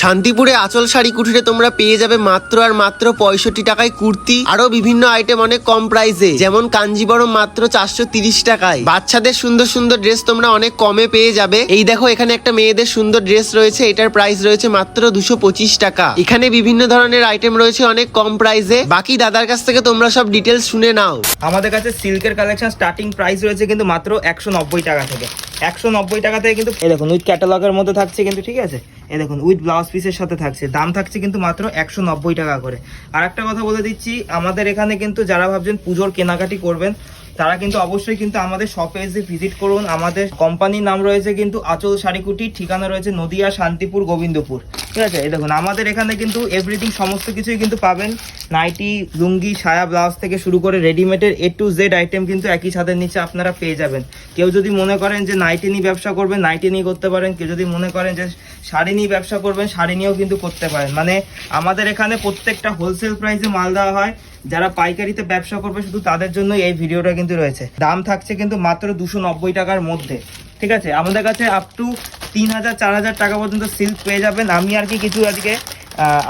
শান্তিপুরে আঁচল শাড়ি কুঠিরে তোমরা পেয়ে যাবে মাত্র আর মাত্র 65 টাকায় কুর্তি, আরো বিভিন্ন আইটেম অনেক কম প্রাইসে, যেমন কাঞ্জিবরম মাত্র 430 টাকায়। বাচ্চাদের সুন্দর সুন্দর ড্রেস তোমরা অনেক কমে পেয়ে যাবে। এই দেখো এখানে একটা মেয়েদের সুন্দর ড্রেস রয়েছে, এটার প্রাইস রয়েছে মাত্র 225 টাকা। এখানে বিভিন্ন ধরনের আইটেম রয়েছে অনেক কম প্রাইসে। বাকি দাদার কাছ থেকে তোমরা সব ডিটেলস শুনে নাও। আমাদের কাছে সিল্কের কালেকশন স্টার্টিং প্রাইস রয়েছে কিন্তু মাত্র 190 টাকা থেকে। 190 টাকা থেকে কিন্তু এই দেখুন উইথ ক্যাটালগের মধ্যে থাকছে কিন্তু, ঠিক আছে। এই দেখুন উইথ ব্লাউজ পিসের সাথে থাকছে, দাম থাকছে কিন্তু মাত্র 190 টাকা করে। আর একটা কথা বলে দিচ্ছি, আমাদের এখানে কিন্তু যারা ভাবছেন পুজোর কেনাকাটি করবেন তারা কিন্তু অবশ্যই কিন্তু আমাদের শপে এসে ভিজিট করুন। আমাদের কোম্পানির নাম রয়েছে কিন্তু আঁচল শাড়িকুটি, ঠিকানা রয়েছে নদিয়া, শান্তিপুর, গোবিন্দপুর, ঠিক আছে। এই দেখুন আমাদের এখানে কিন্তু এভরিথিং সমস্ত কিছুই কিন্তু পাবেন। নাইটি, লুঙ্গি, সায়া, ব্লাউজ থেকে শুরু করে রেডিমেডের A to Z আইটেম কিন্তু একই ছাদের নিচে আপনারা পেয়ে যাবেন। কেউ যদি মনে করেন যে নাইটি নিয়ে ব্যবসা করবেন, নাইটি নিয়ে করতে পারেন। কেউ যদি মনে করেন যে শাড়ি নিয়ে ব্যবসা করবেন, শাড়ি নিয়েও কিন্তু করতে পারেন। মানে আমাদের এখানে প্রত্যেকটা হোলসেল প্রাইসে মাল দেওয়া হয়। যারা পাইকারিতে ব্যবসা করবে শুধু তাদের জন্য এই ভিডিওটা কিন্তু রয়েছে। দাম থাকছে কিন্তু মাত্র 290 টাকার মধ্যে, ঠিক আছে। আমাদের কাছে আপ টু 3000 4000 টাকা পর্যন্ত সিল্ক পেয়ে যাবেন। আমি আর কি কিছু আজকে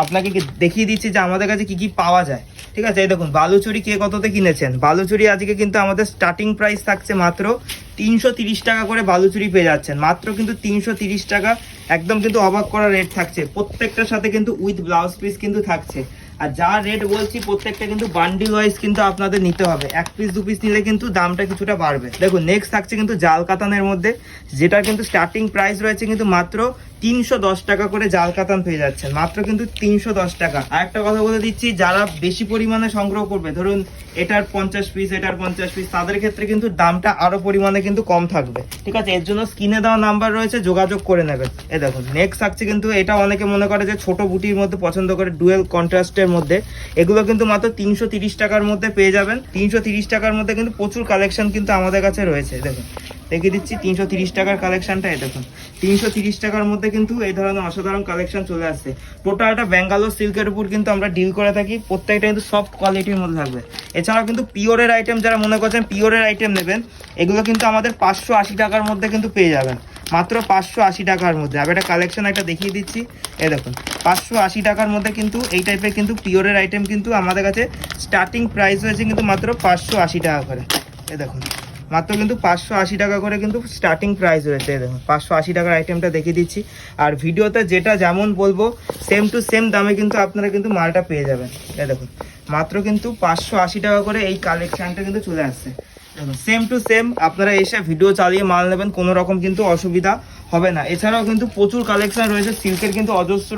আপনাকে দেখিয়ে দিচ্ছি যে আমাদের কাছে কি কি পাওয়া যায়, ঠিক আছে। এই দেখুন বালুচুরি কে কততে কিনেছেন। বালুচুরি আজকে কিন্তু আমাদের স্টার্টিং প্রাইস থাকছে মাত্র 330 টাকা করে। বালুচুরি পেয়ে যাচ্ছেন মাত্র কিন্তু 330 টাকা, একদম কিন্তু অবাক করা রেট থাকছে। প্রত্যেকটার সাথে কিন্তু উইথ ব্লাউজ পিস কিন্তু থাকছে। আর যা রেট বলছি প্রত্যেকটা কিন্তু বান্ডিল ওয়াইজ কিন্তু আপনাদের নিতে হবে। 1 পিস 2 পিস নিলে কিন্তু দামটা কিছুটা বাড়বে। দেখুন নেক্সট থাকছে কিন্তু জাল কাতানের মধ্যে, যেটা কিন্তু স্টার্টিং প্রাইস রয়েছে কিন্তু মাত্র 310 টাকা করে। জাল কাতান পেয়ে যাচ্ছেন মাত্র কিন্তু 310 টাকা। আর একটা কথা বলে দিচ্ছি, যারা বেশি পরিমাণে সংগ্রহ করবে, ধরুন এটার 50 পিস, এটার 50 পিস, তাদের ক্ষেত্রে কিন্তু দামটা আরো পরিমাণে কিন্তু কম থাকবে, ঠিক আছে। এর জন্য স্ক্রিনে দেওয়া নাম্বার রয়েছে, যোগাযোগ করে নেবেন। এই দেখুন নেক্সট থাকছে কিন্তু, এটা অনেকে মনে করে যে ছোট বুটির মধ্যে পছন্দ করে, ডুয়েল কন্ট্রাস্টের মধ্যে, এগুলো কিন্তু মাত্র 330 টাকার মধ্যে পেয়ে যাবেন। 330 টাকার মধ্যে কিন্তু প্রচুর কালেকশন কিন্তু আমাদের কাছে রয়েছে। দেখুন দেখিয়ে দিচ্ছি 330 টাকার কালেকশনটা। এই দেখুন 330 টাকার মধ্যে কিন্তু এই ধরনের অসাধারণ কালেকশন চলে আসছে। টোটালটা ব্যাঙ্গালোর সিল্কের উপর কিন্তু আমরা ডিল করে থাকি। প্রত্যেকটা কিন্তু সফট কোয়ালিটির মধ্যে থাকবে। এছাড়াও কিন্তু পিওরের আইটেম, যারা মনে করছেন পিওরের আইটেম নেবেন, এগুলো কিন্তু আমাদের 580 টাকার মধ্যে কিন্তু পেয়ে যাবেন, মাত্র 580 টাকার মধ্যে। আমি একটা কালেকশন একটা দেখিয়ে দিচ্ছি। এই দেখুন 580 টাকার মধ্যে কিন্তু এই টাইপের কিন্তু পিওরের আইটেম কিন্তু আমাদের কাছে স্টার্টিং প্রাইস হয়েছে কিন্তু মাত্র 580 টাকা করে। এই দেখুন মাত্র কিন্তু 580 টাকা করে কিন্তু স্টার্টিং প্রাইস রয়েছে। এই দেখুন 580 টাকার আইটেমটা দেখিয়ে দিচ্ছি। আর ভিডিওতে যেটা যেমন বলবো সেম টু সেম দামে কিন্তু আপনারা কিন্তু মালটা পেয়ে যাবেন। এই দেখুন মাত্র কিন্তু 580 টাকা করে এই কালেকশনটা কিন্তু চলে আসছে। দেখুন সেম টু সেম আপনারা এসে ভিডিও চালিয়ে মাল নেবেন, কোনো রকম কিন্তু অসুবিধা হবে না। এছাড়াও কিন্তু প্রচুর কালেকশন রয়েছে সিল্কের কিন্তু অজস্র।